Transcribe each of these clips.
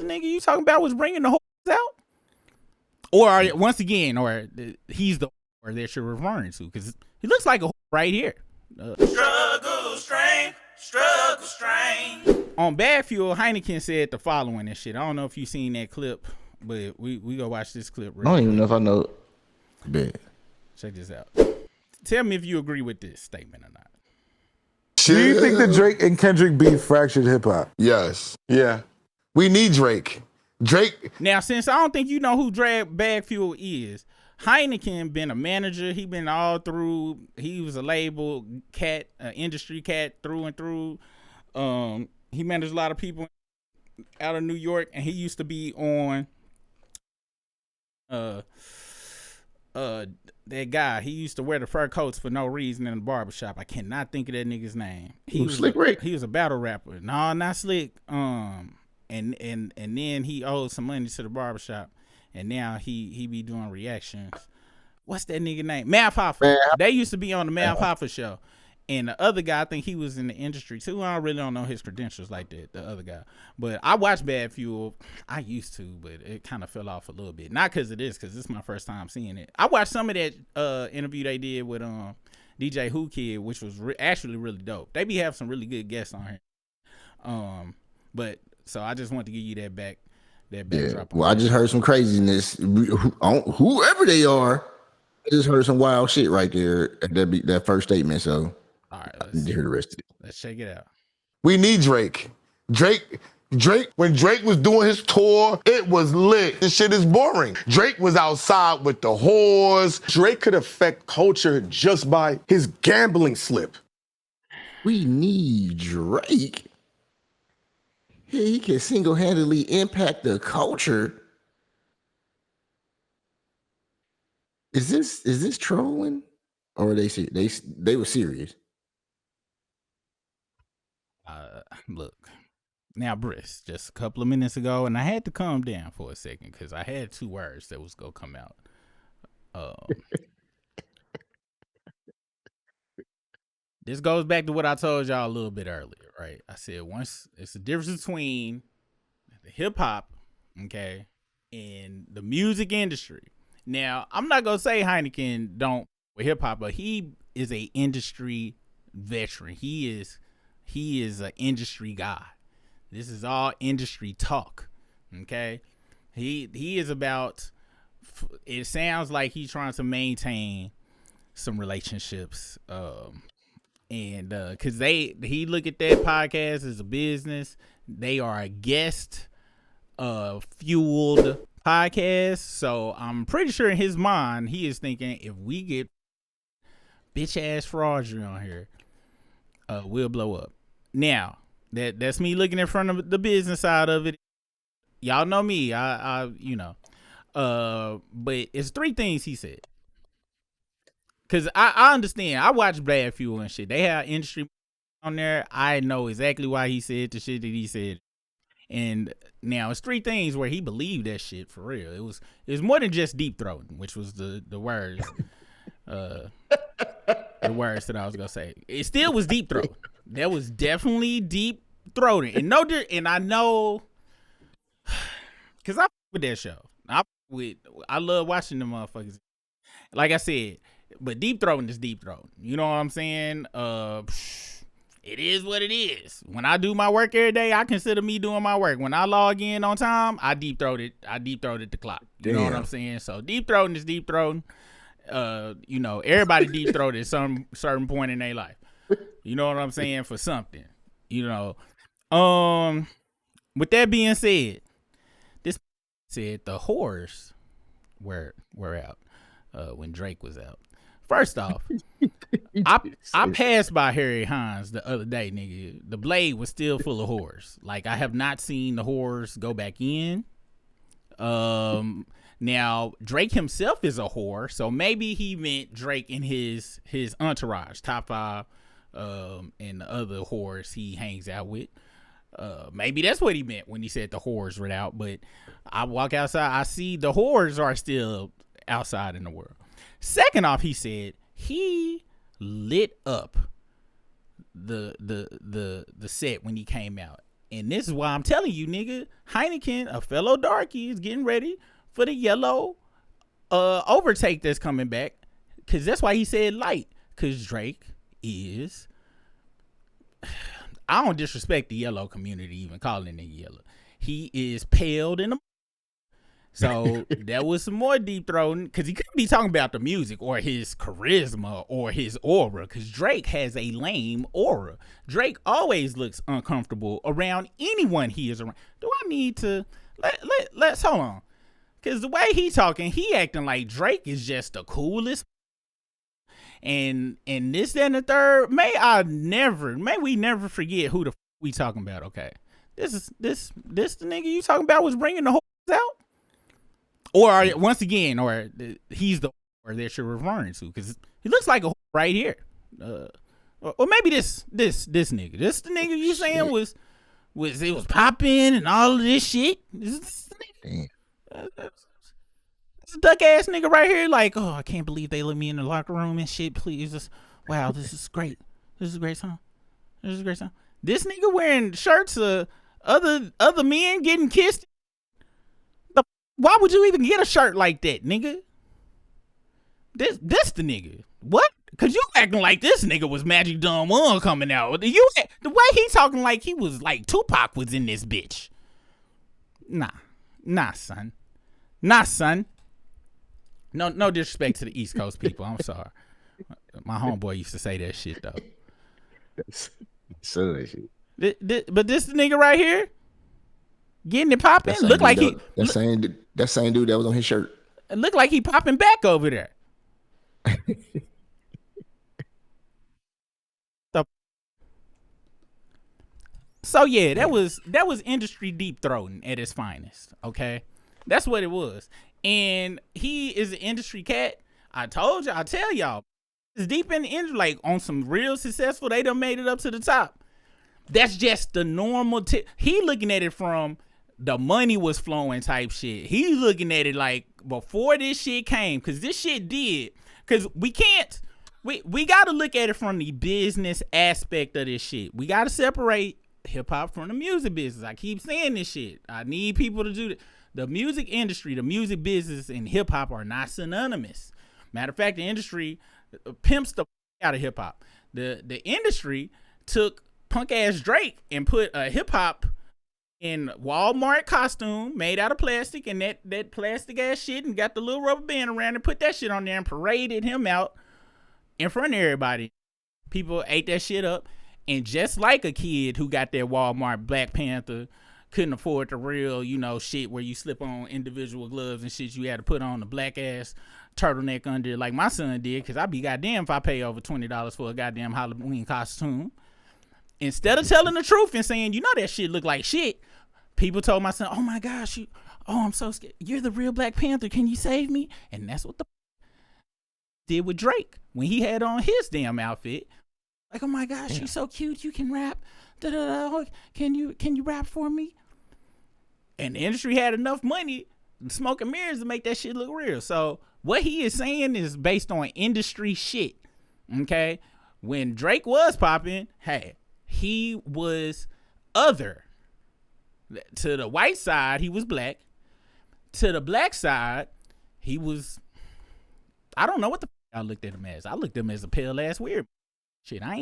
the nigga you talking about was bringing the whores out? Or once again, or he's the whore that you're referring to, because he looks like a whore right here. Struggle strain. On Bad Fuel, Heineken said the following and shit. I don't know if you seen that clip, but we go watch this clip. I don't even know if I know. Bet. Check this out. Tell me if you agree with this statement or not. Do you think that Drake and Kendrick beef fractured hip hop? Yes. Yeah. We need Drake. Now, since I don't think you know who Bad Fuel is, Heineken been a manager. He been all through. He was a label cat, industry cat through and through. He managed a lot of people out of New York, and he used to be on that guy. He used to wear the fur coats for no reason in the barbershop. I cannot think of that nigga's name. He was Slick Rick. He was a battle rapper. No, not Slick. And then he owed some money to the barbershop, and now he be doing reactions. What's that nigga name? Math Hoffa. They used to be on the Math Hoffa show. And the other guy, I think he was in the industry too. I really don't know his credentials like that, the other guy. But I watched Bad Fuel. I used to, but it kind of fell off a little bit. Not because of this, because this is my first time seeing it. I watched some of that interview they did with DJ Who Kid, which was actually really dope. They be having some really good guests on here. But so I just want to give you that backdrop. Well, I just heard some craziness. Whoever they are, I just heard some wild shit right there at that first statement. So. All right, let's hear the rest of it. Let's check it out. We need Drake. Drake, when Drake was doing his tour, it was lit. This shit is boring. Drake was outside with the whores. Drake could affect culture just by his gambling slip. We need Drake. He can single-handedly impact the culture. Is this trolling, or are they were serious? Look, now, Briss, just a couple of minutes ago, and I had to calm down for a second because I had two words that was gonna come out. This goes back to what I told y'all a little bit earlier, right? I said once it's the difference between the hip hop, okay, and the music industry. Now, I'm not gonna say Heineken don't with hip hop, but he is a industry veteran. He is an industry guy. This is all industry talk, okay? He is about. It sounds like he's trying to maintain some relationships, and because he look at that podcast as a business. They are a guest fueled podcast, so I'm pretty sure in his mind he is thinking if we get bitch ass Fraudry on here, we'll blow up. Now that's me looking in front of the business side of it. Y'all know me, I but it's three things he said. Cause I understand. I watch Bad Fuel and shit. They have industry on there. I know exactly why he said the shit that he said. And now it's three things where he believed that shit for real. It was more than just deep throating, which was the words. The words that I was gonna say. It still was deep throating. That was definitely deep throating. And I know, cause I with that show. I love watching the motherfuckers. Like I said, but deep throating is deep throating. You know what I'm saying? It is what it is. When I do my work every day, I consider me doing my work. When I log in on time, I deep throated the clock. You know what I'm saying? So deep throating is deep throating. Everybody deep throated at some certain point in their life. You know what I'm saying? For something. With that being said, this said the whores were out when Drake was out. First off, I passed by Harry Hines the other day, nigga. The Blade was still full of whores. Like, I have not seen the whores go back in. Now, Drake himself is a whore, so maybe he meant Drake and his entourage, top five, and the other whores he hangs out with. Maybe that's what he meant when he said the whores were out. But I walk outside, I see the whores are still outside in the world. Second off, he said he lit up the set when he came out, And this is why I'm telling you, nigga, Heineken, a fellow darky, is getting ready for the yellow overtake that's coming back. Cause that's why he said light. Cause Drake is, I don't disrespect the yellow community even calling it yellow. He is paled in the. So that was some more deep throating, because he couldn't be talking about the music or his charisma or his aura, because Drake has a lame aura. Drake always looks uncomfortable around anyone he is around. Do I need to let's hold on, because the way he talking, he acting like Drake is just the coolest. And this, that, and the third. May we never forget who the we talking about. Okay, this the nigga you talking about was bringing the whole out. Or once again, or he's the or that you're referring to, because he looks like a right here, or maybe this nigga, this the nigga you saying was it was popping and all of this shit. This nigga, this duck ass nigga right here, like, oh, I can't believe they let me in the locker room and shit. Please, just, wow, this is great. This is a great song. This is a great song. This nigga wearing shirts of other men getting kissed. Why would you even get a shirt like that, nigga? This the nigga. What? Cause you acting like this nigga was Magic Dumb 1 coming out. The way he talking like he was like Tupac was in this bitch. Nah, son. No disrespect to the East Coast people. I'm sorry. My homeboy used to say that shit though. So shit. But this nigga right here, getting it popping, look like that same dude that was on his shirt. It looked like he popping back over there. So yeah, that was industry deep throating at its finest. Okay, that's what it was. And he is an industry cat. I tell y'all, it's deep in the industry, like on some real successful. They done made it up to the top. That's just the normal. He looking at it from the money was flowing type shit. He's looking at it like before this shit came, because this shit did. Because we got to look at it from the business aspect of this shit. We got to separate hip hop from the music business. I keep saying this shit. I need people to do that. The music industry, the music business, and hip hop are not synonymous. Matter of fact, the industry pimps the out of hip hop. The industry took punk ass Drake and put a hip hop in Walmart costume made out of plastic and that plastic ass shit, and got the little rubber band around and put that shit on there and paraded him out in front of everybody. People ate that shit up, and just like a kid who got that Walmart Black Panther, couldn't afford the real, shit where you slip on individual gloves and shit, you had to put on the black ass turtleneck under, like my son did, because I'd be goddamn if I pay over $20 for a goddamn Halloween costume. Instead of telling the truth and saying, that shit look like shit, people told my son, oh my gosh, I'm so scared. You're the real Black Panther. Can you save me? And that's what the did with Drake when he had on his damn outfit. Like, oh my gosh, you're so cute. You can rap. Da-da-da. Can you rap for me? And the industry had enough money, smoke and mirrors, to make that shit look real. So what he is saying is based on industry shit. Okay? When Drake was popping, hey, he was other. To the white side, he was black. To the black side, he was, I don't know what the I looked at him as. I looked at him as a pale ass weird shit. I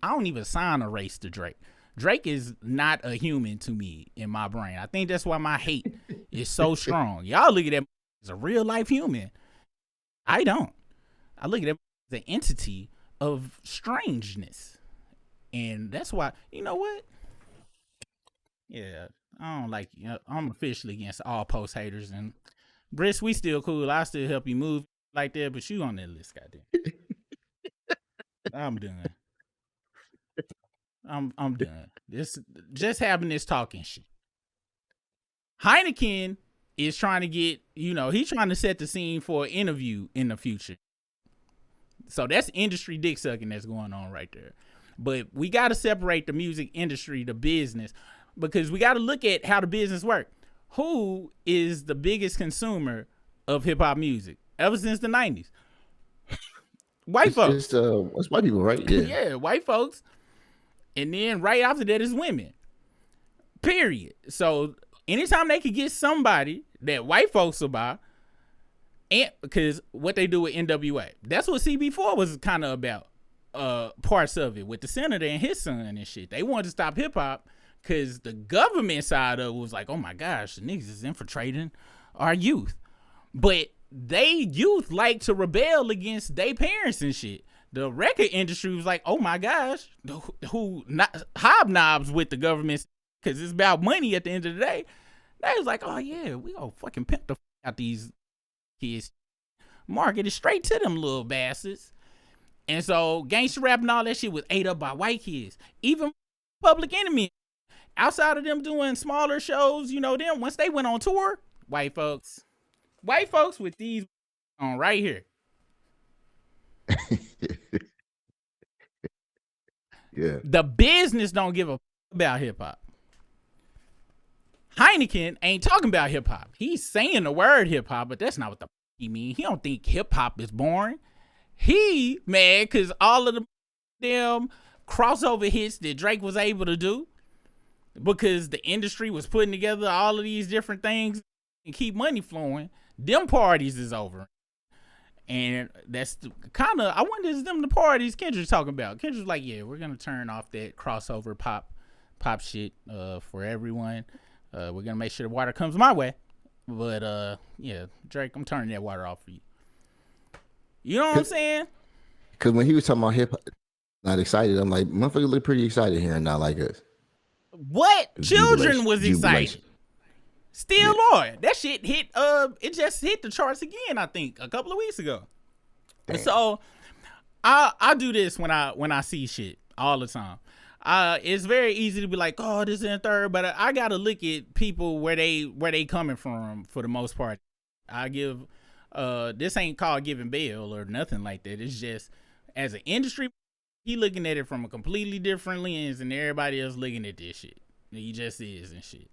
don't even assign a race to Drake. Drake is not a human to me in my brain. I think that's why my hate is so strong. Y'all look at him as a real life human. I don't. I look at him as an entity of strangeness. And that's why, you know what? Yeah, I don't like, I'm officially against all post haters. And Briss, we still cool. I still help you move like that, but you on that list, goddamn. I'm done. I'm done. This just having this talking shit. Heineken is trying to get, he's trying to set the scene for an interview in the future. So that's industry dick sucking that's going on right there. But we got to separate the music industry, the business, because we got to look at how the business works. Who is the biggest consumer of hip hop music ever since the 90s? White folks. It's white people, right? Yeah. Yeah, white folks. And then right after that is women. Period. So anytime they could get somebody that white folks will buy, and because what they do with NWA, that's what CB4 was kind of about. Parts of it with the senator and his son and shit. They wanted to stop hip hop because the government side of it was like, oh my gosh, the niggas is infiltrating our youth. But they youth like to rebel against their parents and shit. The record industry was like, oh my gosh, who not hobnobs with the government because it's about money at the end of the day. They was like, oh yeah, we gonna fucking pimp the out these kids, market it straight to them little bastards. And so gangster rap and all that shit was ate up by white kids. Even Public Enemy, outside of them doing smaller shows, them once they went on tour, white folks with these on right here. Yeah. The business don't give a about hip hop. Heineken ain't talking about hip hop. He's saying the word hip hop, but that's not what the he mean. He don't think hip hop is boring. He mad because all of them crossover hits that Drake was able to do because the industry was putting together all of these different things and keep money flowing. Them parties is over. And that's kind of, I wonder is them the parties Kendrick's talking about. Kendrick's like, yeah, we're going to turn off that crossover pop shit for everyone. We're going to make sure the water comes my way. But yeah, Drake, I'm turning that water off for you. You know what I'm saying? Because when he was talking about hip hop, not excited, I'm like, motherfucker look pretty excited here and not like us. What? Children was excited. Still are. That shit hit, it just hit the charts again, I think, a couple of weeks ago. Damn. So I do this when I see shit all the time. It's very easy to be like, oh, this is third, but I gotta look at people where they coming from for the most part. I give this ain't called giving bail or nothing like that. It's just as an industry, he looking at it from a completely different lens than everybody else looking at this shit. He just is and shit.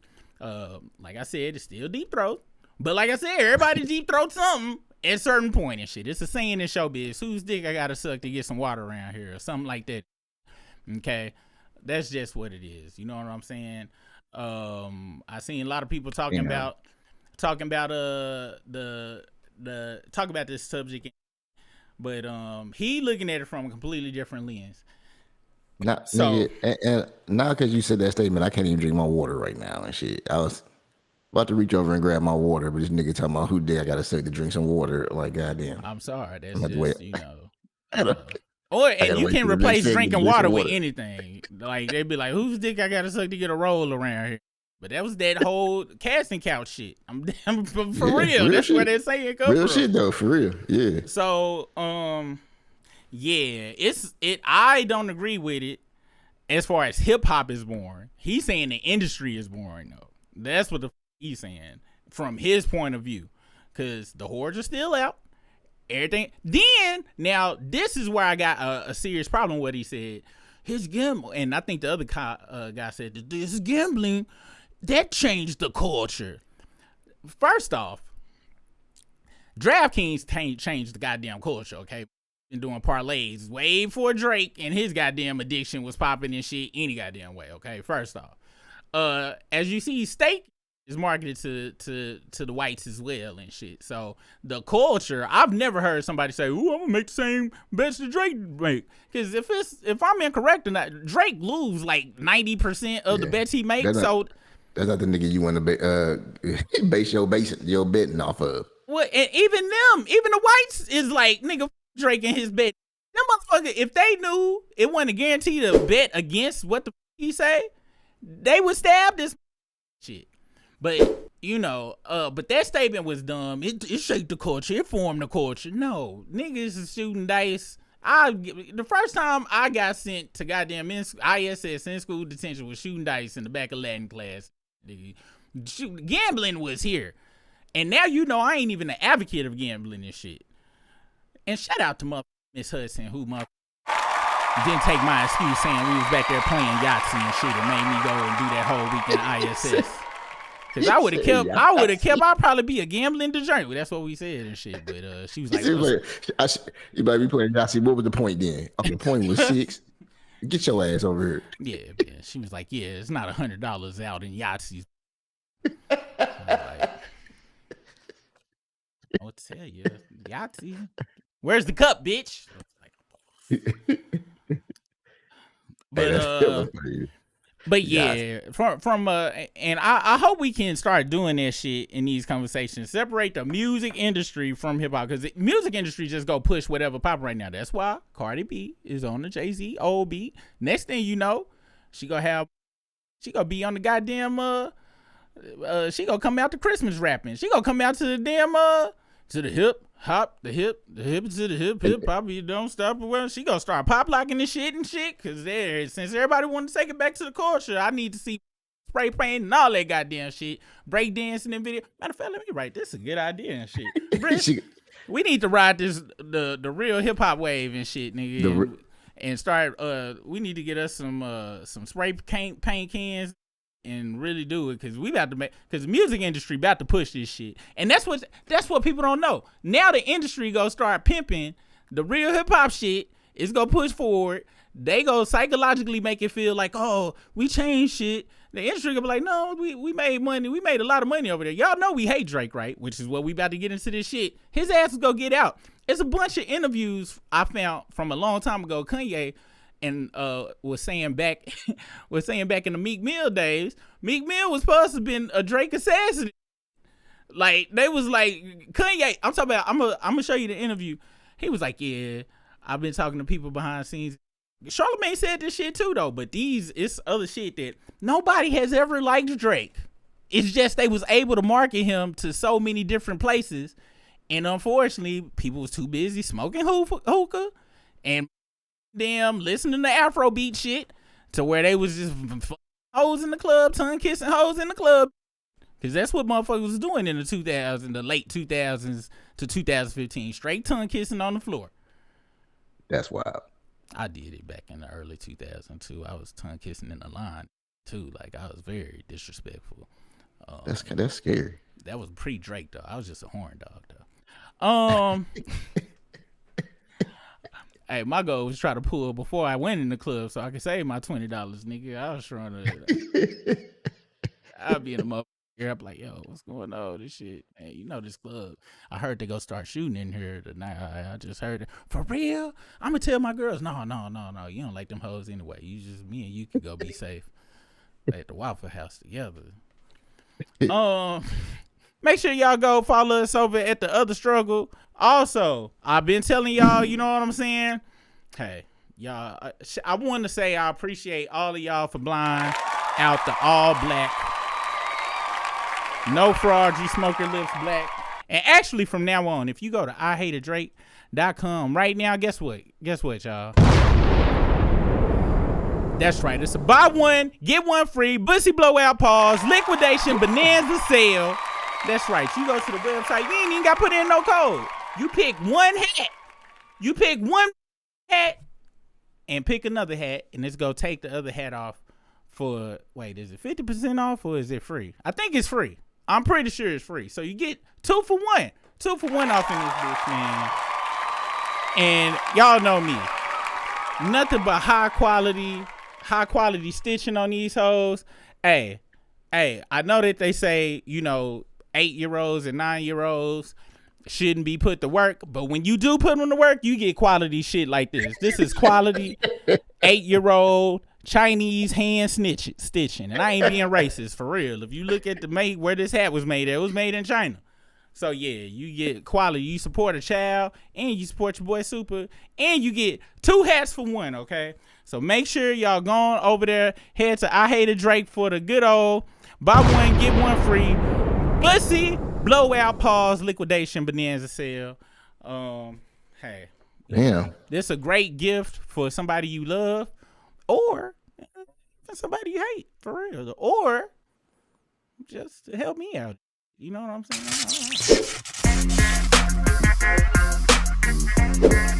Like I said, it's still deep throat, but like I said, everybody deep throat something at a certain point and shit. It's a saying in showbiz: whose dick I gotta suck to get some water around here, or something like that. Okay, that's just what it is. You know what I'm saying? I seen a lot of people talking about this subject, but he looking at it from a completely different lens. Not so, nigga, and now because you said that statement, I can't even drink my water right now and shit. I was about to reach over and grab my water, but this nigga talking about who did I gotta say to drink some water. Like, goddamn. I'm sorry. That's just, you know. And you can replace drinking water with anything. Like, they'd be like, whose dick I gotta suck to get a roll around here? But that was that whole casting couch shit. I'm for real. That's shit. Where they're saying it real from. Shit though, for real. Yeah. So, yeah, I don't agree with it as far as hip hop is boring. He's saying the industry is boring though. That's what he's saying from his point of view. Cause the hordes are still out. Everything. Then now this is where I got a serious problem with what he said. His gambling, and I think the other guy said this is gambling that changed the culture. First off, DraftKings changed the goddamn culture. Okay. And doing parlays way before Drake and his goddamn addiction was popping and shit any goddamn way. Okay, first off, as you see, steak is marketed to the whites as well and shit. So the culture, I've never heard somebody say, "Ooh, I'm gonna make the same bets that Drake make." Because if I'm incorrect or not, Drake lose like 90% of the bets he makes. That's not the nigga you want to base your betting off of. Well, and even the whites is like, nigga, Drake and his bet. Them motherfucker, if they knew it wasn't a guarantee to bet against what the he say, they would stab this shit. But but that statement was dumb. It shaped the culture. It formed the culture. No, niggas is shooting dice. The first time I got sent to goddamn ISS in school detention was shooting dice in the back of Latin class. Gambling was here, and now I ain't even an advocate of gambling and shit. And shout out to Miss Hudson, who didn't take my excuse saying we was back there playing Yahtzee and shit and made me go and do that whole weekend ISS. Cause I would have kept, I'd probably be a gambling degenerate. That's what we said and shit. But she was like, you might be playing Yahtzee. What was the point then? Okay, the point was 6. Get your ass over here. Yeah, man. She was like, yeah, it's not $100 out in Yahtzee's. Like, I'll tell you, Yahtzee. Where's the cup, bitch? But yeah, from and I hope we can start doing that shit in these conversations. Separate the music industry from hip hop, because the music industry just go push whatever pop right now. That's why Cardi B is on the Jay-Z old beat. Next thing you know, she gonna be on the goddamn she gonna come out to Christmas rapping. She gonna come out to the damn to the hip hop, the hip to the hip hop. You don't stop. Well, she gonna start pop locking this shit and shit. Cause since everybody want to take it back to the culture, I need to see spray paint and all that goddamn shit. Break dancing in video. Matter of fact, let me write. This is a good idea and shit. We need to ride this the real hip hop wave and shit, nigga. And start. We need to get us some spray paint cans. And really do it, because the music industry about to push this shit, and that's what people don't know. Now the industry gonna start pimping the real hip hop shit. It's gonna push forward. They go psychologically make it feel like, oh, we changed shit. The industry gonna be like, no, we made money. We made a lot of money over there. Y'all know we hate Drake, right? Which is what we about to get into this shit. His ass is gonna get out. It's a bunch of interviews I found from a long time ago. Kanye and was saying back in the Meek Mill days, Meek Mill was supposed to have been a Drake assassin. Like, they was like, Kanye, I'm talking about, I'm gonna show you the interview. He was like, yeah, I've been talking to people behind the scenes. Charlamagne said this shit too, though, but it's other shit that nobody has ever liked Drake. It's just they was able to market him to so many different places, and unfortunately, people was too busy smoking hookah and damn listening to Afrobeat shit to where they was just hoes in the club, tongue kissing hoes in the club, because that's what motherfuckers was doing in the late 2000s to 2015, straight tongue kissing on the floor. That's wild. I did it back in the early 2002. I was tongue kissing in the line too. Like, I was very disrespectful. That's scary. That was pre-Drake though. I was just a horn dog though. Hey, my goal was to try to pull before I went in the club so I could save my $20, nigga. I was trying to. I'd be in the motherfucker. I'm like, yo, what's going on? This shit. Hey, you know this club. I heard they go start shooting in here tonight. I just heard it. For real? I'm going to tell my girls, no. You don't like them hoes anyway. Me and you can go be safe at the Waffle House together. Make sure y'all go follow us over at The Other Struggle. Also, I've been telling y'all, you know what I'm saying? Hey, y'all, I want to say I appreciate all of y'all for blind out the all black, No Fraudry Smoker Lips Black. And actually, from now on, if you go to IHateADrake.com right now, guess what? Guess what, y'all? That's right. It's a buy one, get one free, bussy blowout pause, liquidation, bonanza sale. That's right. You go to the website, you ain't even got to put in no code. You pick one hat. You pick one hat and pick another hat, and it's going to take the other hat off for, wait, is it 50% off or is it free? I think it's free. I'm pretty sure it's free. So you get 2 for 1. 2 for 1 off in this bitch, man. And y'all know me. Nothing but high quality stitching on these hoes. Hey, I know that they say, 8-year-olds and 9-year-olds shouldn't be put to work, but when you do put them to work, you get quality shit like this. This is quality 8-year-old Chinese hand stitching, and I ain't being racist, for real. If you look at where this hat was made at, it was made in China. So yeah, you get quality. You support a child, and you support your boy Super, and you get 2 hats for 1. Okay, so make sure y'all going over there. Head to I Hate a Drake for the good old buy one get one free bussy blowout pause liquidation bonanza sale. Hey, damn, this a great gift for somebody you love, or somebody you hate, for real, or just to help me out. You know what I'm saying?